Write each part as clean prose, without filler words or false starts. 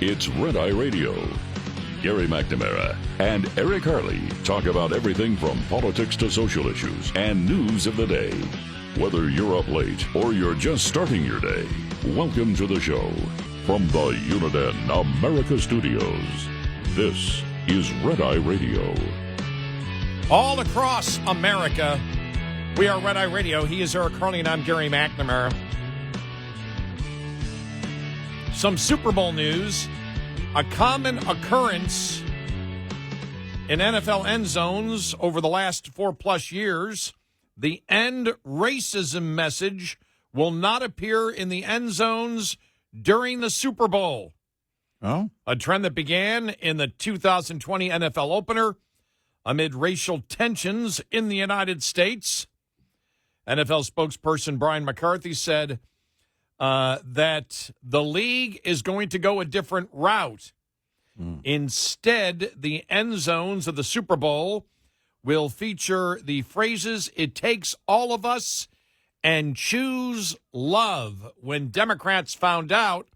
It's Red Eye Radio. Gary McNamara and Eric Harley talk about everything from politics to social issues and news of the day. Whether you're up late or you're just starting your day, welcome to the show. From the Uniden America Studios, this is Red Eye Radio. All across America, we are Red Eye Radio. He is Eric Harley, and I'm Gary McNamara. Some Super Bowl news. A common occurrence in NFL end zones over the last 4+ years. The end racism message will not appear in the end zones during the Super Bowl. Oh? A trend that began in the 2020 NFL opener amid racial tensions in the United States. NFL spokesperson Brian McCarthy said that the league is going to go a different route. Instead, the end zones of the Super Bowl will feature the phrases, "It takes all of us," and "choose love." When Democrats found out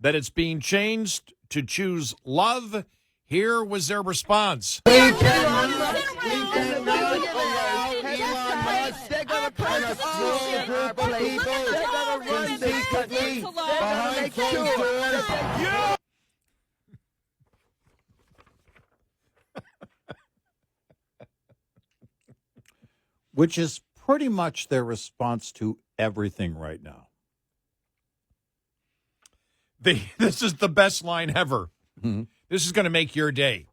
that it's being changed to "choose love," here was their response. We cannot allow Elon Musk and a small group of people consistently behind closed doors. Which is pretty much their response to everything right now. This is the best line ever. Mm-hmm. This is going to make your day.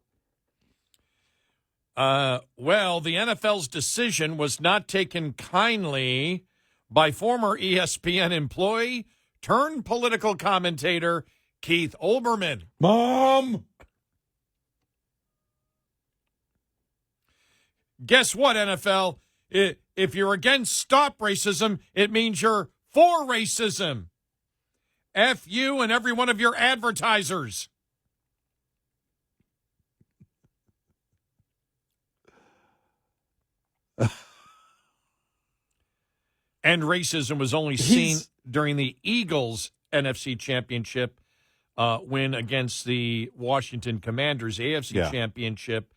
Well, the NFL's decision was not taken kindly by former ESPN employee turned political commentator Keith Olbermann. Mom! Guess what, NFL? If you're against stop racism, it means you're for racism. F you and every one of your advertisers. And racism was only seen during the Eagles' NFC Championship win against the Washington Commanders. AFC Championship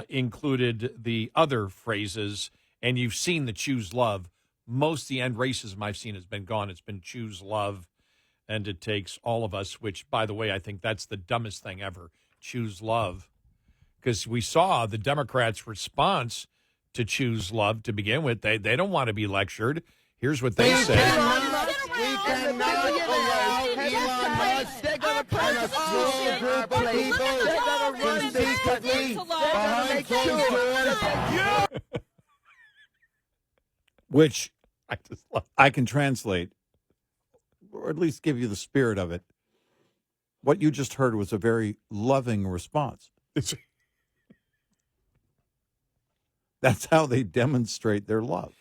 included the other phrases, and you've seen the "choose love." Most of the end racism I've seen has been gone. It's been "choose love," and "it takes all of us," which, by the way, I think that's the dumbest thing ever, "choose love," because we saw the Democrats' response to "choose love" to begin with. They don't want to be lectured. Here's what they say. We cannot allow Elon Musk and a small group of people consistently behind closed doors. Which I just love. I can translate, or at least give you the spirit of it. What you just heard was a very loving response. That's how they demonstrate their love.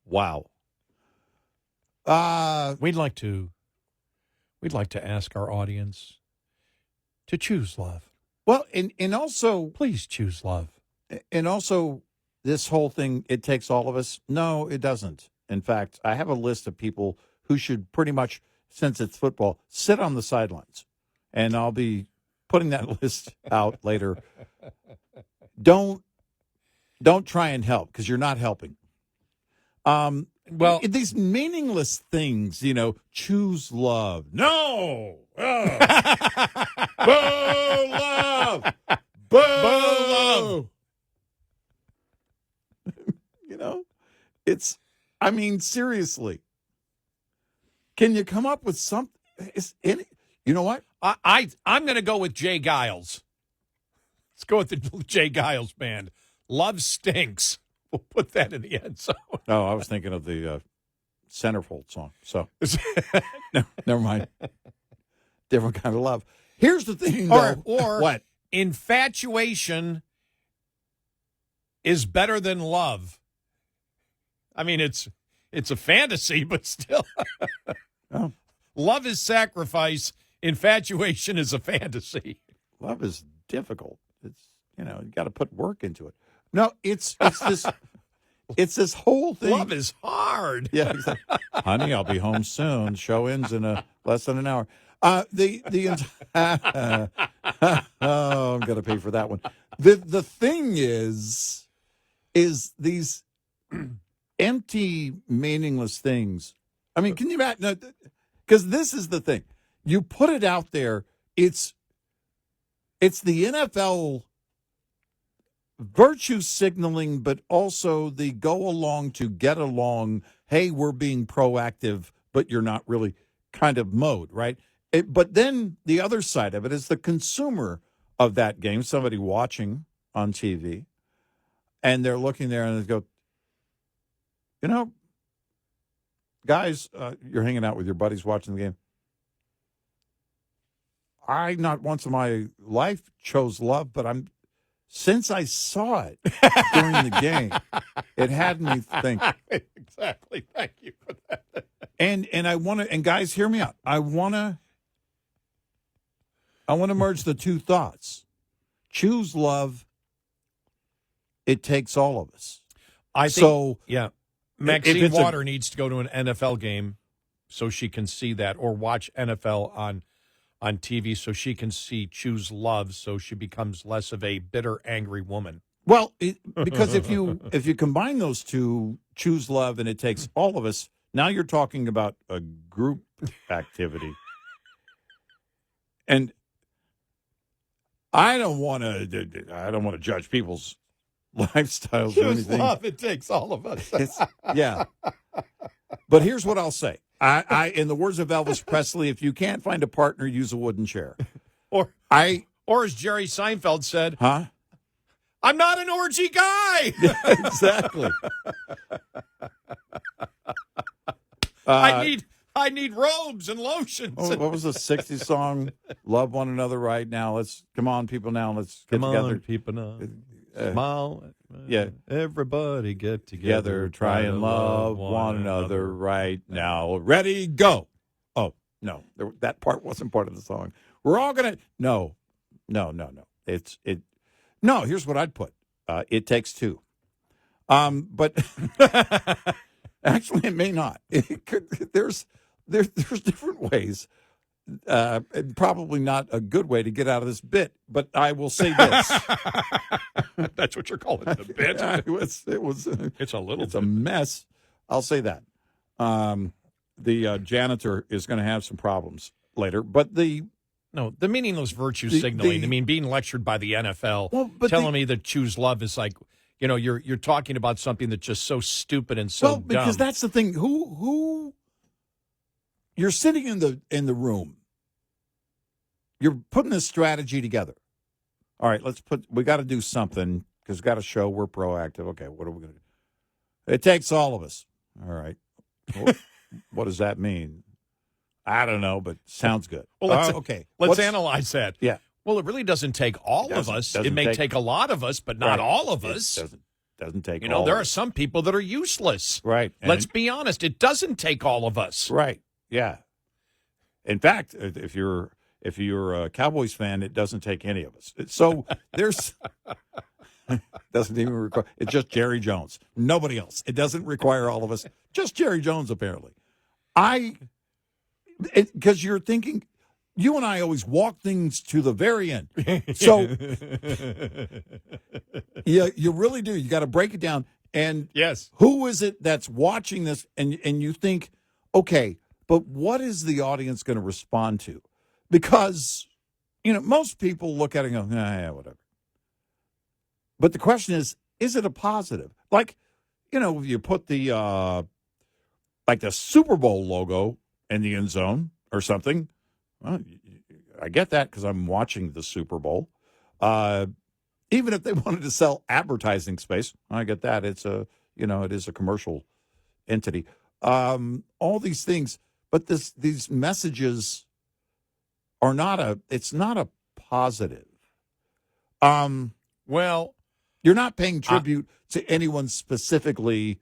Wow. We'd like to ask our audience to choose love. Well, and also, Please choose love. and also, this whole thing, "it takes all of us." No, it doesn't. In fact, I have a list of people who should pretty much, since it's football, sit on the sidelines. And I'll be putting that list out later. Don't try and help, because you're not helping. Well, These meaningless things, choose love. No. Oh. Boo love. Boo love. Seriously. Can you come up with something? You know what? I'm going to go with Jay Giles. Let's go with the Jay Giles band. "Love Stinks." We'll put that in the end zone. Oh, I was thinking of the Centerfold song. So, no, never mind. Different kind of love. Here's the thing, though. Or what? Infatuation is better than love. I mean, it's a fantasy, but still. Oh. Love is sacrifice. Infatuation is a fantasy. Love is difficult. It's, you got to put work into it. No, it's this whole thing. Love is hard. Yeah, exactly. Honey, I'll be home soon. Show ends in less than an hour. Oh, I'm going to pay for that one. The thing is these empty, meaningless things. I mean, can you imagine? Because this is the thing. You put it out there. It's the NFL virtue signaling, but also the go along to get along. Hey, we're being proactive, but you're not really kind of mode, right? But then the other side of it is the consumer of that game, somebody watching on TV, and they're looking there and they go, guys, you're hanging out with your buddies watching the game. I, not once in my life, chose love, but since I saw it during the game, it had me think. Exactly. Thank you for that. And I want to, and guys, hear me out. I want to merge the two thoughts. Choose love. It takes all of us. I think, so, yeah. Maxine Water needs to go to an NFL game so she can see that, or watch NFL on TV so she can see choose love, so she becomes less of a bitter, angry woman. Well, because if you combine those two, choose love and it takes all of us, now you're talking about a group activity. And I don't want to judge people's lifestyles or Choose anything. love, it takes all of us. Yeah. But here's what I'll say. I in the words of Elvis Presley, if you can't find a partner, use a wooden chair. Or as Jerry Seinfeld said, huh? I'm not an orgy guy. Yeah, exactly. I need robes and lotions. What was the 60s song? Love one another right now. Come on, people, now. Let's get together. Come on, people, now. Smile. Yeah. Everybody get together. Try and love one another right now. Ready, go. Oh, no. That part wasn't part of the song. We're all going to. No. No, here's what I'd put. It takes two. But actually, it may not. There's different ways. Probably not a good way to get out of this bit, but I will say this. That's what you're calling it, a bit. It's a mess. I'll say that. The janitor is going to have some problems later, but the meaningless virtue signaling. I mean, being lectured by the NFL, telling me that choose love is like, you're talking about something that's just so stupid and so dumb. Because that's the thing. Who you're sitting in the room. You're putting this strategy together. All right, we got to do something because we got to show we're proactive. Okay, what are we going to do? It takes all of us. All right. Well, what does that mean? I don't know, but sounds good. Well, okay. Let's analyze that. Yeah. Well, it really doesn't take all of us. It may take a lot of us, but not all of us. It doesn't take all of us. There are some people that are useless. Right. Let's be honest. It doesn't take all of us. Right. Yeah. In fact, if you're a Cowboys fan, it doesn't take any of us. So there's doesn't even require. It's just Jerry Jones. Nobody else. It doesn't require all of us. Just Jerry Jones, apparently. Because you're thinking, you and I always walk things to the very end. So yeah, you really do. You got to break it down. And yes, who is it that's watching this? And you think, okay, but what is the audience going to respond to? Because, most people look at it and go, yeah, whatever. But the question is it a positive? Like, you put the Super Bowl logo in the end zone or something. Well, I get that because I'm watching the Super Bowl. Even if they wanted to sell advertising space, I get that. It is a commercial entity. All these things, but these messages are it's not a positive. Well, you're not paying tribute to anyone specifically.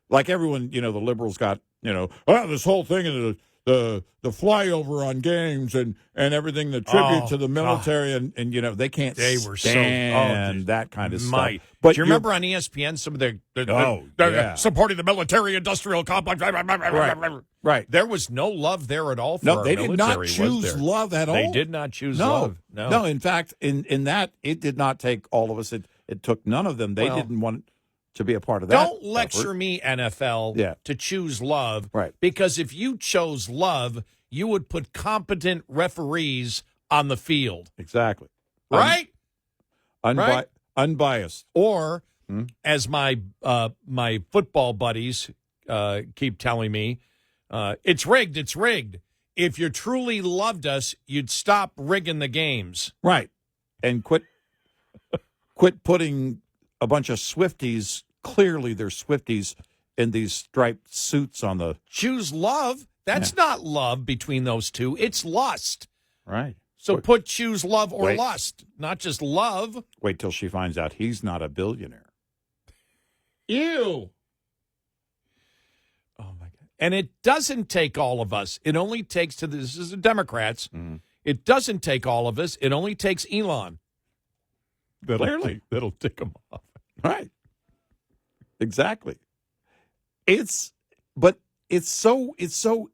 Like everyone, the liberals got, this whole thing, and the flyover on games and everything, the tribute to the military, and they can't stand that kind of stuff. But do you remember on ESPN some of they're supporting the military-industrial complex? Right. There was no love there at all for our military. No, they did not choose love at all. They did not choose love. No, in fact, in that, it did not take all of us. It took none of them. They didn't want to be a part of that. Don't lecture me, NFL, to choose love. Right. Because if you chose love, you would put competent referees on the field. Exactly. Right? Unbiased. Or, as my football buddies keep telling me, it's rigged, it's rigged. If you truly loved us, you'd stop rigging the games. Right. And quit putting a bunch of Swifties, clearly they're Swifties, in these striped suits on the... Choose love. That's not love between those two. It's lust. Right. So choose love or lust, not just love. Wait till she finds out he's not a billionaire. Ew. Oh, my God. And it doesn't take all of us. It only takes this is the Democrats. It doesn't take all of us. It only takes Elon. That'll tick them off. Right. Exactly. It's so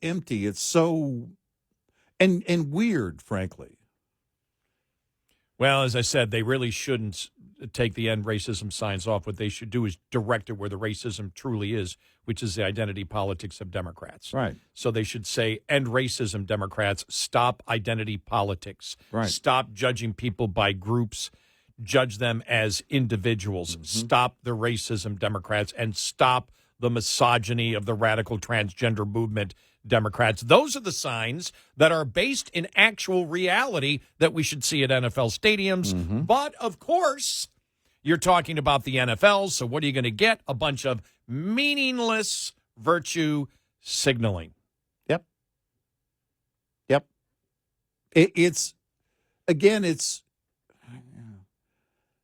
empty. It's so and weird, frankly. Well, as I said, they really shouldn't take the end racism signs off. What they should do is direct it where the racism truly is, which is the identity politics of Democrats. Right. So they should say, end racism, Democrats. Stop identity politics. Right. Stop judging people by groups. Judge them as individuals. Stop the racism, Democrats, and stop the misogyny of the radical transgender movement, Democrats. Those are the signs that are based in actual reality that we should see at NFL stadiums. But, of course, you're talking about the NFL, so what are you going to get? A bunch of meaningless virtue signaling. Yep. It's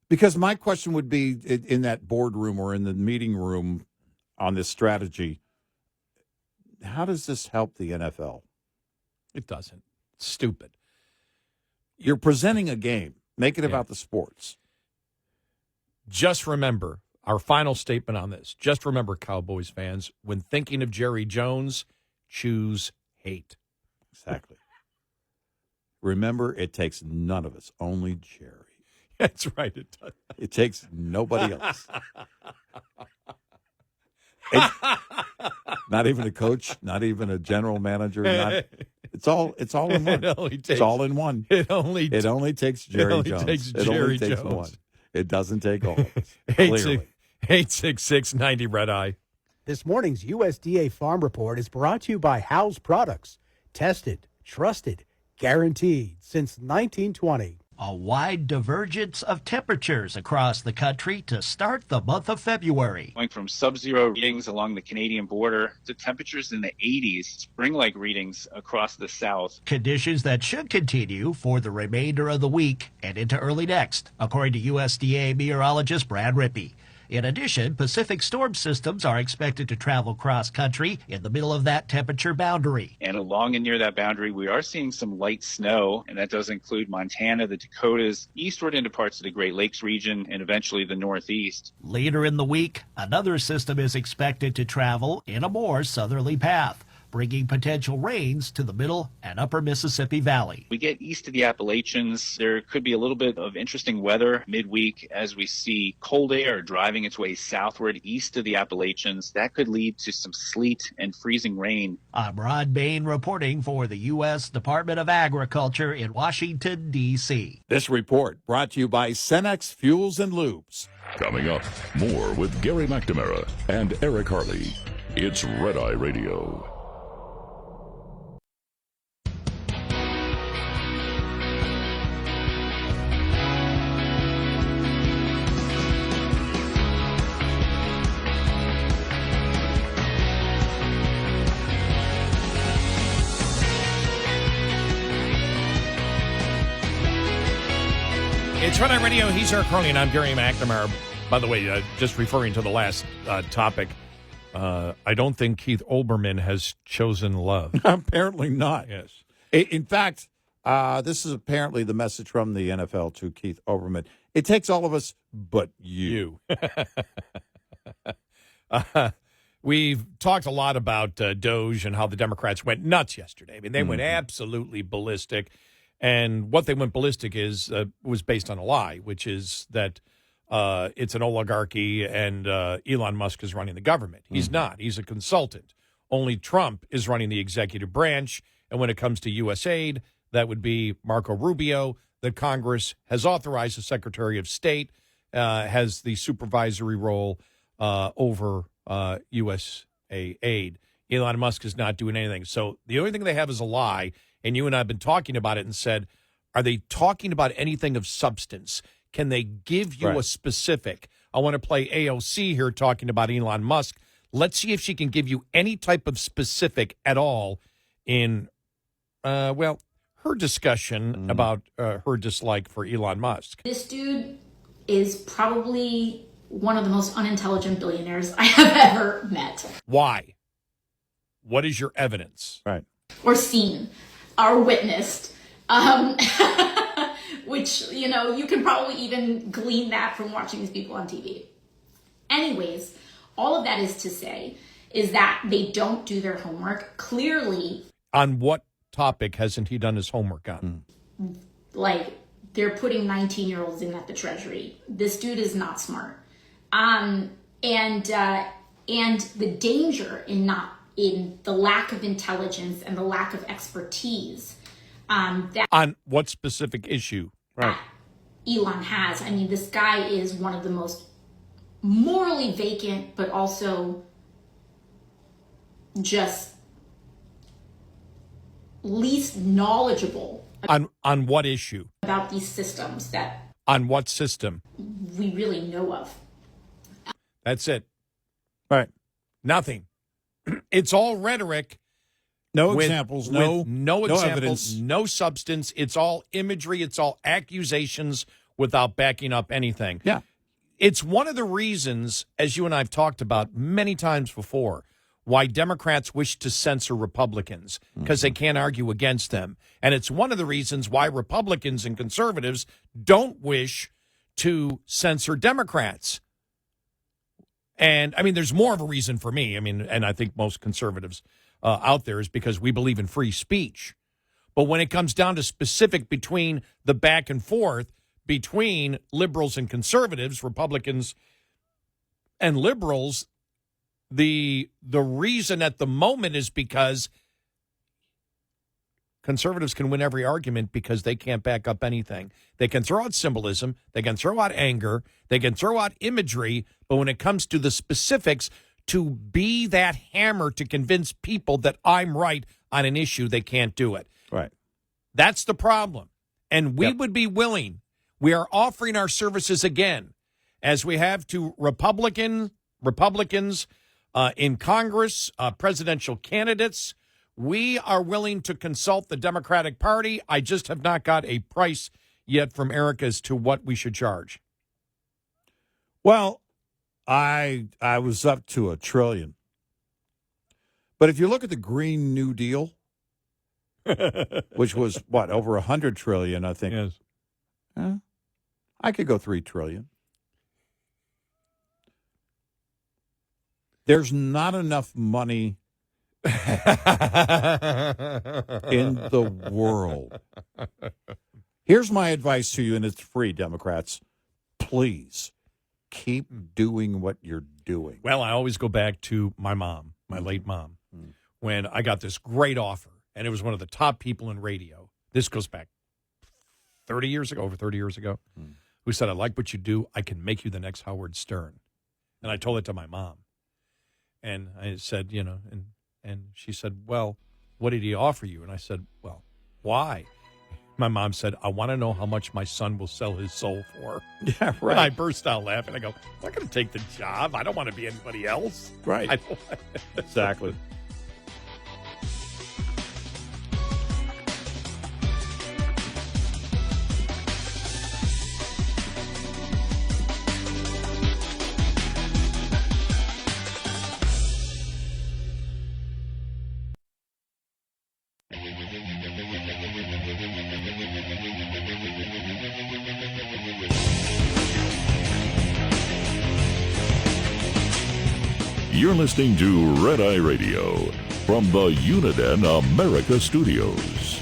because my question would be in that boardroom or in the meeting room on this strategy, how does this help the NFL? It doesn't. It's stupid. You're presenting a game. Make it about the sports. Just remember, our final statement on this, just remember, Cowboys fans, when thinking of Jerry Jones, choose hate. Exactly. Remember, it takes none of us, only Jerry. That's right. It does. It takes nobody else. Not even a coach, not even a general manager. It's all in one. It's all in one. It only takes Jerry Jones. It only takes one. It doesn't take all of us. Clearly. 866-90 Red Eye. This morning's USDA Farm Report is brought to you by Howes Products. Tested, trusted, guaranteed since 1920. A wide divergence of temperatures across the country to start the month of February. Going from sub-zero readings along the Canadian border to temperatures in the 80s, spring-like readings across the south. Conditions that should continue for the remainder of the week and into early next, according to USDA meteorologist Brad Rippey. In addition, Pacific storm systems are expected to travel cross-country in the middle of that temperature boundary. And along and near that boundary, we are seeing some light snow, and that does include Montana, the Dakotas, eastward into parts of the Great Lakes region, and eventually the Northeast. Later in the week, another system is expected to travel in a more southerly path, bringing potential rains to the middle and upper Mississippi Valley. We get east of the Appalachians. There could be a little bit of interesting weather midweek as we see cold air driving its way southward east of the Appalachians. That could lead to some sleet and freezing rain. I'm Rod Bain reporting for the U.S. Department of Agriculture in Washington, D.C. This report brought to you by Cenex Fuels and Lubes. Coming up, more with Gary McNamara and Eric Harley. It's Red Eye Radio. It's Red Eye Radio. He's Eric Harley, and I'm Gary McNamara. By the way, just referring to the last topic, I don't think Keith Olbermann has chosen love. Apparently not. Yes. In fact, this is apparently the message from the NFL to Keith Olbermann. It takes all of us but you. We've talked a lot about DOGE and how the Democrats went nuts yesterday. I mean, they went absolutely ballistic. And what they went ballistic was based on a lie, which is that it's an oligarchy and Elon Musk is running the government. He's not. He's a consultant. Only Trump is running the executive branch. And when it comes to U.S. aid, that would be Marco Rubio, that Congress has authorized the Secretary of State, has the supervisory role over U.S. aid. Elon Musk is not doing anything. So the only thing they have is a lie. And you and I have been talking about it and said, are they talking about anything of substance? Can they give you a specific? I want to play AOC here talking about Elon Musk. Let's see if she can give you any type of specific at all in, her discussion about her dislike for Elon Musk. This dude is probably one of the most unintelligent billionaires I have ever met. Why? What is your evidence? Right. Or seen, or witnessed. Which, you can probably even glean that from watching these people on TV. Anyways, all of that is to say is that they don't do their homework. Clearly. On what topic hasn't he done his homework on? Like, they're putting 19-year-olds in at the Treasury. This dude is not smart. And the danger in the lack of intelligence and the lack of expertise that on what specific issue? Right. Elon has. I mean, this guy is one of the most morally vacant, but also just least knowledgeable on what issue about these systems that on what system we really know of. That's it. Right. Nothing. It's all rhetoric. No examples, no examples, evidence. No substance. It's all imagery. It's all accusations without backing up anything. Yeah. It's one of the reasons, as you and I have talked about many times before, why Democrats wish to censor Republicans, because they can't argue against them. And it's one of the reasons why Republicans and conservatives don't wish to censor Democrats. And, I mean, there's more of a reason for me. I mean, and I think most conservatives out there is because we believe in free speech. But when it comes down to specific between the back and forth between liberals and conservatives, Republicans and liberals, the reason at the moment is because conservatives can win every argument because they can't back up anything. They can throw out symbolism, they can throw out anger, they can throw out imagery, but when it comes to the specifics, to be that hammer to convince people that I'm right on an issue, they can't do it. Right. That's the problem. And we would be willing. We are offering our services again, as we have to Republicans in Congress, presidential candidates. We are willing to consult the Democratic Party. I just have not got a price yet from Eric as to what we should charge. Well, I was up to $1 trillion. But if you look at the Green New Deal, which was, over 100 trillion, I think. Yes. I could go 3 trillion. There's not enough money in the world. Here's my advice to you, and it's free, Democrats. Please keep doing what you're doing. Well, I always go back to my mom, my late mom, when I got this great offer, and it was one of the top people in radio. This goes back over 30 years ago, who said, I like what you do. I can make you the next Howard Stern. And I told it to my mom. And I said, and she said, well, what did he offer you? And I said, well, why? My mom said, I want to know how much my son will sell his soul for. Yeah, right. And I burst out laughing. I go, I'm not going to take the job. I don't want to be anybody else. Right. Exactly. You're listening to Red Eye Radio from the Uniden America Studios.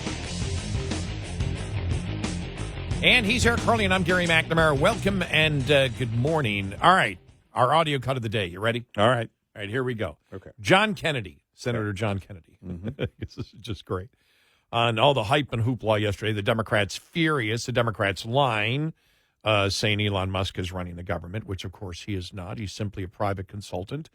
And he's Eric Harley, and I'm Gary McNamara. Welcome and good morning. All right, our audio cut of the day. You ready? All right. All right, here we go. Okay. John Kennedy, Senator John Kennedy. This is just great. On all the hype and hoopla yesterday, the Democrats furious, the Democrats lying, saying Elon Musk is running the government, which, of course, he is not. He's simply a private consultant.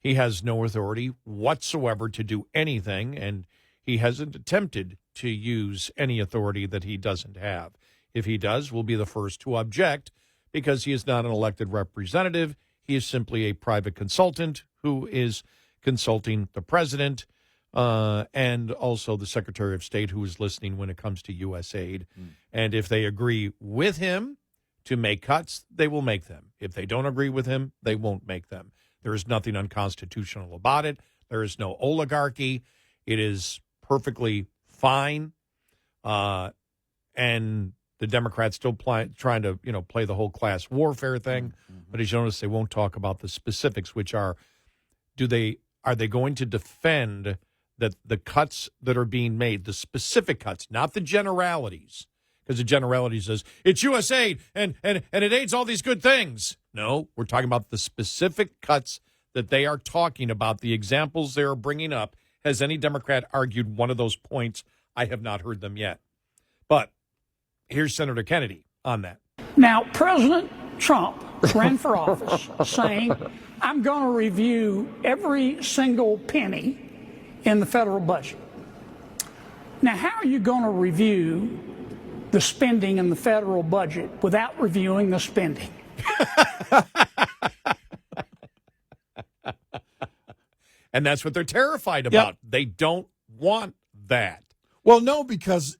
He has no authority whatsoever to do anything, and he hasn't attempted to use any authority that he doesn't have. If he does, we'll be the first to object because he is not an elected representative. He is simply a private consultant who is consulting the president and also the Secretary of State, who is listening when it comes to U.S. aid. And if they agree with him to make cuts, they will make them. If they don't agree with him, they won't make them. There is nothing unconstitutional about it. There is no oligarchy. It is perfectly fine. And the Democrats still trying to, play the whole class warfare thing. But as you notice, they won't talk about the specifics, which are, are they going to defend that the cuts that are being made, the specific cuts, not the generalities, because the generality says it's U.S. aid and it aids all these good things. No, we're talking about the specific cuts that they are talking about, the examples they are bringing up. Has any Democrat argued one of those points? I have not heard them yet. But here's Senator Kennedy on that. Now, President Trump ran for office saying, I'm going to review every single penny in the federal budget. Now, how are you going to review the spending in the federal budget without reviewing the spending? And that's what they're terrified about. Yep. They don't want that. Well, no, because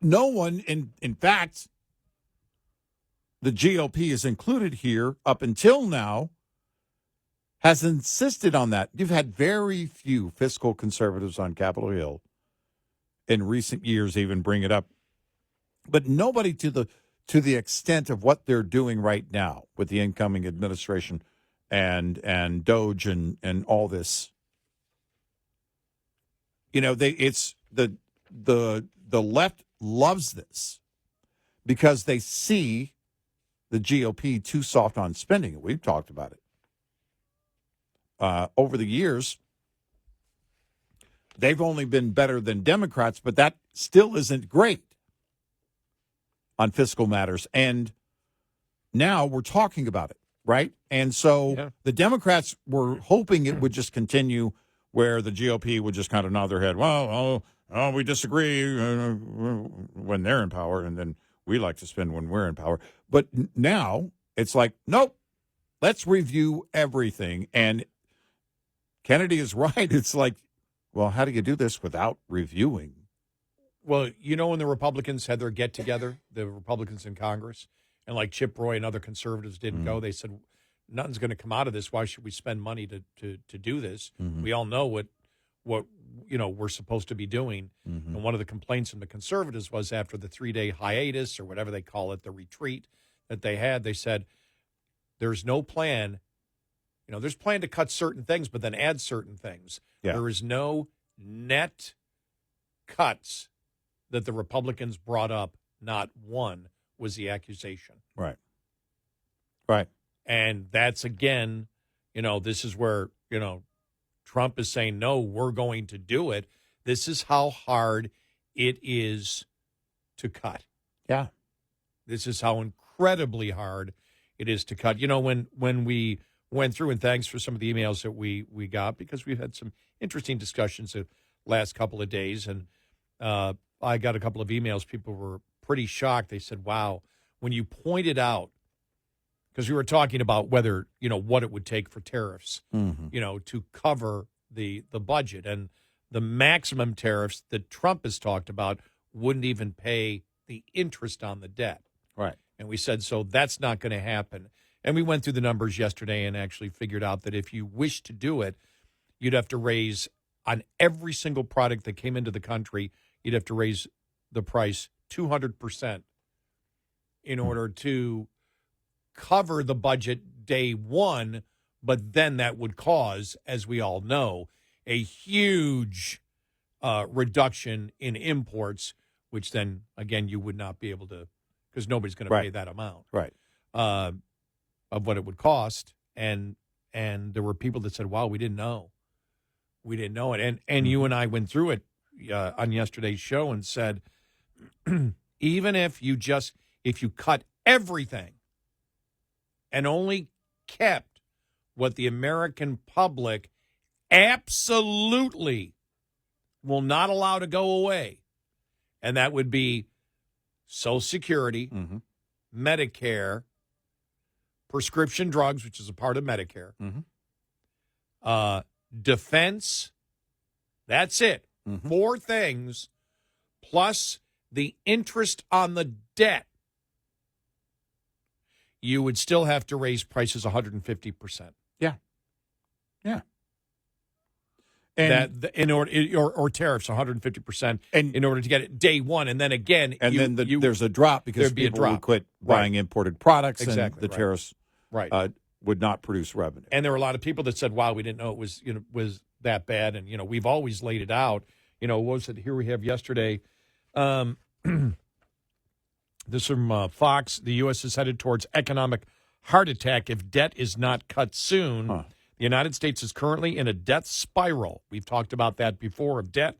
no one, in fact, the GOP is included here up until now, has insisted on that. You've had very few fiscal conservatives on Capitol Hill in recent years even bring it up. But nobody to the extent of what they're doing right now with the incoming administration and DOGE and all this. It's the left loves this because they see the GOP too soft on spending. We've talked about it. Over the years, they've only been better than Democrats, but that still isn't great on fiscal matters. And now we're talking about it, right? And so the Democrats were hoping it would just continue where the GOP would just kind of nod their head, well, we disagree when they're in power, and then we like to spend when we're in power. But now it's like, nope, let's review everything. And Kennedy is right. It's like, well, how do you do this without reviewing? Well, when the Republicans had their get-together, the Republicans in Congress, and like Chip Roy and other conservatives didn't go, they said, nothing's going to come out of this. Why should we spend money to do this? We all know what we're supposed to be doing. And one of the complaints from the conservatives was after the 3-day hiatus or whatever they call it, the retreat that they had, they said, there's no plan. There's plan to cut certain things, but then add certain things. Yeah. There is no net cuts that the Republicans brought up. Not one was the accusation. Right. And that's, again, this is where, Trump is saying, no, we're going to do it. This is how hard it is to cut. Yeah. This is how incredibly hard it is to cut. When we went through, and thanks for some of the emails that we got, because we've had some interesting discussions the last couple of days, and I got a couple of emails. People were pretty shocked. They said, wow, when you pointed out, because we were talking about whether, what it would take for tariffs, to cover the budget. And the maximum tariffs that Trump has talked about wouldn't even pay the interest on the debt. Right. And we said, so that's not going to happen. And we went through the numbers yesterday and actually figured out that if you wish to do it, you'd have to raise on every single product that came into the country, you'd have to raise the price 200% in order to cover the budget day one But then that would cause, as we all know, a huge reduction in imports, which then, again, you would not be able to, because nobody's going to pay that amount of what it would cost. And there were people that said, wow, we didn't know. We didn't know it. And you and I went through it on yesterday's show and said, even if you cut everything and only kept what the American public absolutely will not allow to go away, and that would be Social Security, Medicare, prescription drugs, which is a part of Medicare, defense, that's it. 4 things, plus the interest on the debt. You would still have to raise prices 150%. Yeah. And that in order or tariffs 150% in order to get it day one, and then again, there's a drop because people would quit buying imported products, and the tariffs would not produce revenue. And there were a lot of people that said, "Wow, we didn't know it was that bad." And we've always laid it out. What was it? Here we have yesterday. This from Fox. The U.S. is headed towards economic heart attack if debt is not cut soon. The United States is currently in a debt spiral. We've talked about that before, of debt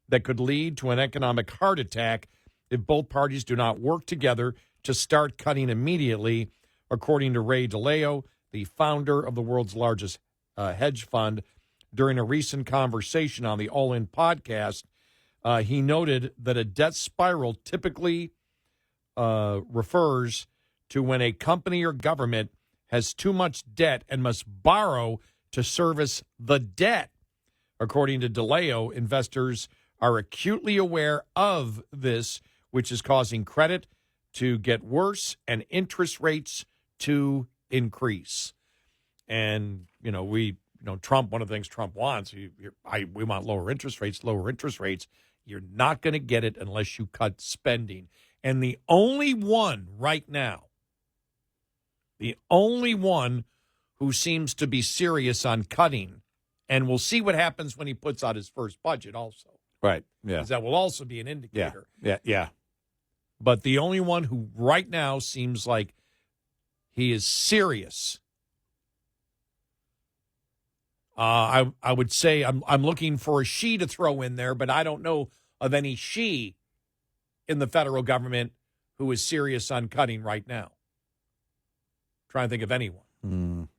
that could lead to an economic heart attack if both parties do not work together to start cutting immediately, according to Ray DeLeo, the founder of the world's largest hedge fund. During a recent conversation on the All In podcast, he noted that a debt spiral typically refers to when a company or government has too much debt and must borrow to service the debt. According to DeLeo, investors are acutely aware of this, which is causing credit to get worse and interest rates to increase. And, Trump, one of the things Trump wants, we want lower interest rates. You're not going to get it unless you cut spending. And the only one right now, who seems to be serious on cutting, and we'll see what happens when he puts out his first budget also. Right, yeah. Because that will also be an indicator. Yeah. But the only one who right now seems like he is serious, I would say I'm looking for a she to throw in there, but I don't know of any she in the federal government who is serious on cutting right now. Trying to think of anyone.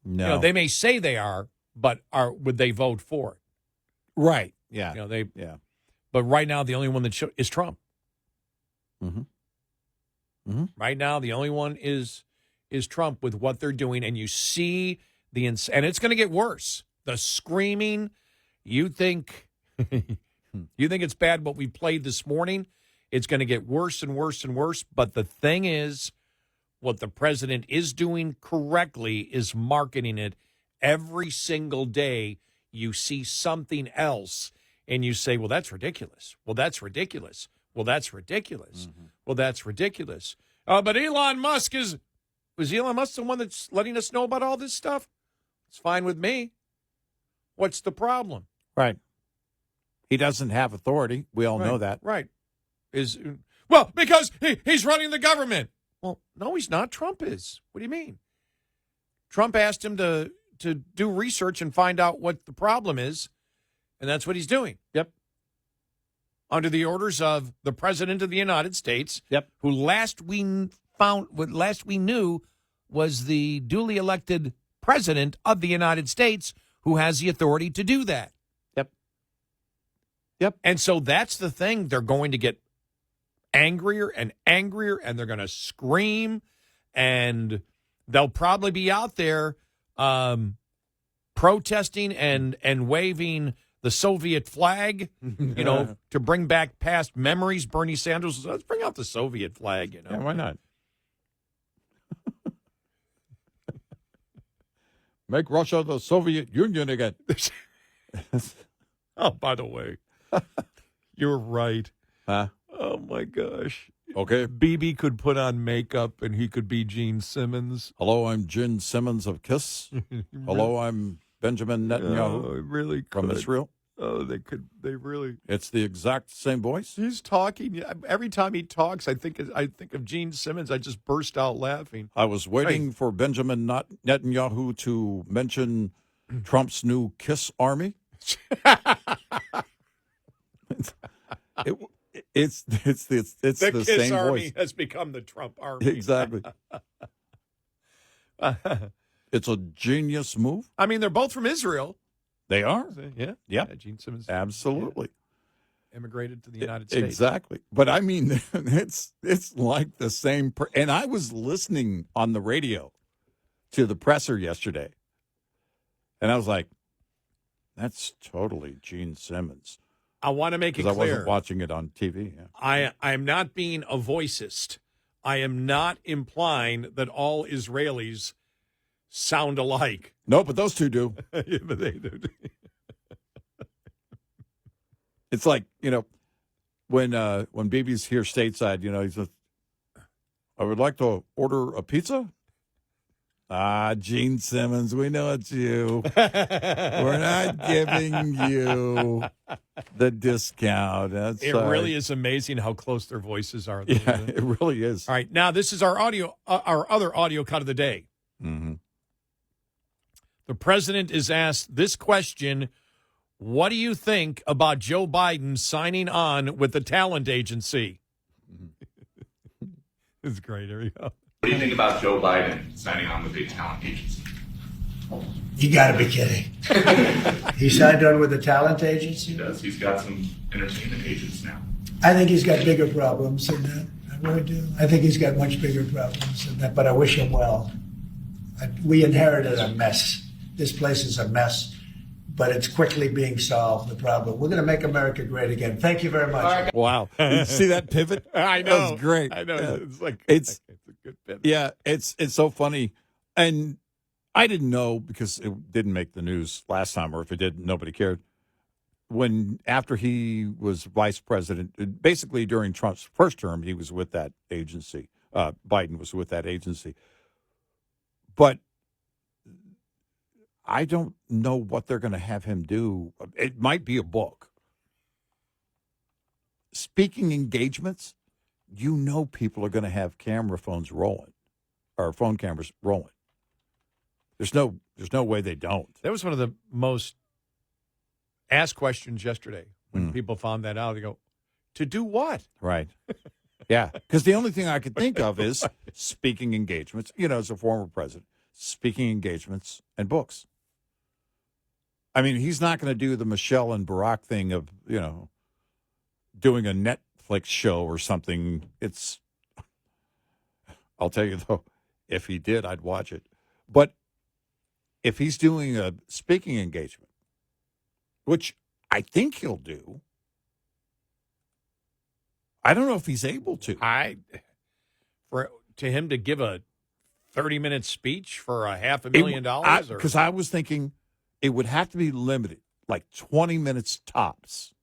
No. They may say they are, but would they vote for it? Right. Yeah. But right now, the only one that is Trump. Right now, the only one is Trump with what they're doing, and you see and it's going to get worse. The screaming. You think it's bad what we played this morning? It's going to get worse and worse and worse. But the thing is, what the president is doing correctly is marketing it. Every single day you see something else, and you say, well, that's ridiculous. Well, that's ridiculous. Well, that's ridiculous. Well, that's ridiculous. But Elon Musk was Elon Musk the one that's letting us know about all this stuff? It's fine with me. What's the problem? Right. He doesn't have authority. We all know that. Right. Because he's running the government. Well, no, he's not. Trump is. What do you mean? Trump asked him to do research and find out what the problem is, and that's what he's doing. Yep. Under the orders of the President of the United States, who last we knew was the duly elected President of the United States, who has the authority to do that. Yep. And so that's the thing. They're going to get angrier and angrier, and they're going to scream, and they'll probably be out there protesting and waving the Soviet flag, to bring back past memories. Bernie Sanders says, let's bring out the Soviet flag, Yeah, why not? Make Russia the Soviet Union again. Oh, by the way, you're right. Huh? Oh, my gosh. Okay. BB could put on makeup and he could be Gene Simmons. Hello, I'm Gene Simmons of KISS. Hello, I'm Benjamin Netanyahu Really from could. Israel. Oh, they could. They really. It's the exact same voice. He's talking. Every time he talks, I think of Gene Simmons. I just burst out laughing. I was waiting for Benjamin Netanyahu to mention Trump's new KISS army. It's the KISS same army voice. has become the Trump army. Exactly. It's a genius move. I mean, they're both from Israel. They are. Yeah. Yeah. Gene Simmons. Absolutely. Immigrated to the United States. Exactly. But I mean, it's like the same. And I was listening on the radio to the presser yesterday, and I was like, that's totally Gene Simmons. I want to make it clear. Because I wasn't watching it on TV. Yeah. I am not being a voicist. I am not implying that all Israelis sound alike. No, but those two do. Yeah, but they do. It's like, when BB's here stateside, he says, I would like to order a pizza. Gene Simmons, we know it's you. We're not giving you the discount. It really is amazing how close their voices are. Yeah, it really is. All right, now this is our other audio cut of the day. Mm-hmm. The president is asked this question: what do you think about Joe Biden signing on with the talent agency? It's great. Here we go. What do you think about Joe Biden signing on with the talent agency? You got to be kidding. He signed on with the talent agency? He does. He's got some entertainment agents now. I think he's got bigger problems than that. I really do. I think he's got much bigger problems than that, but I wish him well. We inherited a mess. This place is a mess, but it's quickly being solved, the problem. We're going to make America great again. Thank you very much. Wow. You see that pivot? I know. That was great. I know. Yeah. It's a good pivot. Yeah, it's so funny. And I didn't know because it didn't make the news last time, or if it did, nobody cared. After he was vice president, basically during Trump's first term, he was with that agency. Biden was with that agency. But I don't know what they're going to have him do. It might be a book. Speaking engagements, people are going to have camera phones rolling, or phone cameras rolling. There's no way they don't. That was one of the most asked questions yesterday when people found that out. They go, to do what? Right. Yeah, because the only thing I could think of is speaking engagements, as a former president, speaking engagements and books. I mean, he's not going to do the Michelle and Barack thing of, doing a Netflix show or something. I'll tell you, though, if he did, I'd watch it. But if he's doing a speaking engagement, which I think he'll do, I don't know if he's able to. To him to give a 30-minute speech for $500,000? Because I was thinking it would have to be limited, like 20 minutes tops,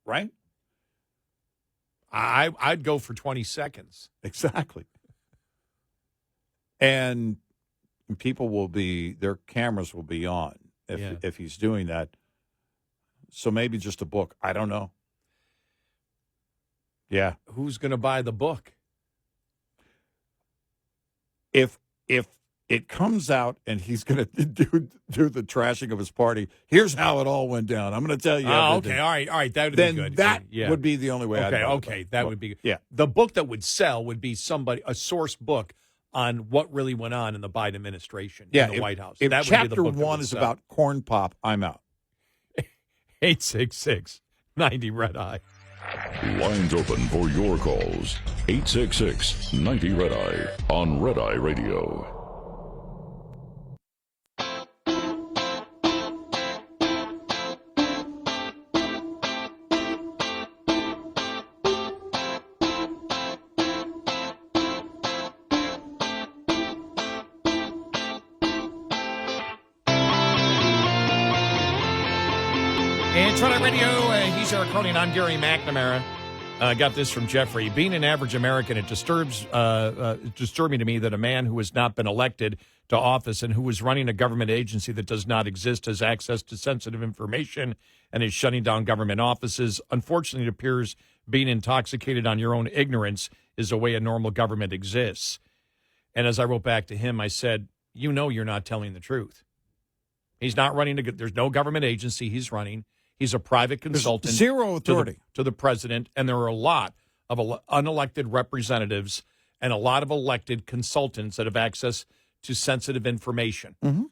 right? I'd go for 20 seconds. Exactly. And people their cameras will be on if he's doing that. So maybe just a book. I don't know. Yeah. Who's going to buy the book? If it comes out and he's going to do the trashing of his party, here's how it all went down. I'm going to tell you everything. Okay, all right, that would be good. That would be the only way. That would be good. Yeah. The book that would sell would be a source book on what really went on in the Biden administration in the White House. If that would chapter be the book 1 is about corn pop, I'm out. 866-90-RED-EYE. Lines open for your calls. 866-90-RED-EYE on Red Eye Radio. It's Red Eye Radio. He's Eric Harley, and I'm Gary McNamara. I got this from Jeffrey. Being an average American, it disturbing to me that a man who has not been elected to office and who is running a government agency that does not exist has access to sensitive information and is shutting down government offices. Unfortunately, it appears being intoxicated on your own ignorance is the way a normal government exists. And as I wrote back to him, I said, you know you're not telling the truth. He's not running there's no government agency he's running. He's a private consultant. There's zero authority. To the president, and there are a lot of unelected representatives and a lot of elected consultants that have access to sensitive information. Mm-hmm.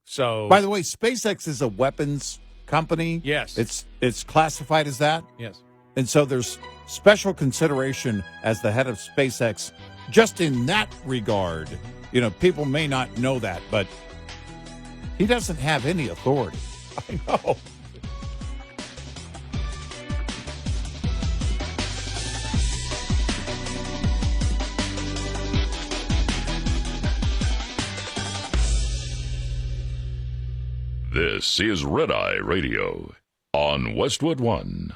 So, by the way, SpaceX is a weapons company. Yes. It's classified as that. Yes. And so there's special consideration as the head of SpaceX just in that regard. You know, people may not know that, but he doesn't have any authority. I know. This is Red Eye Radio on Westwood One.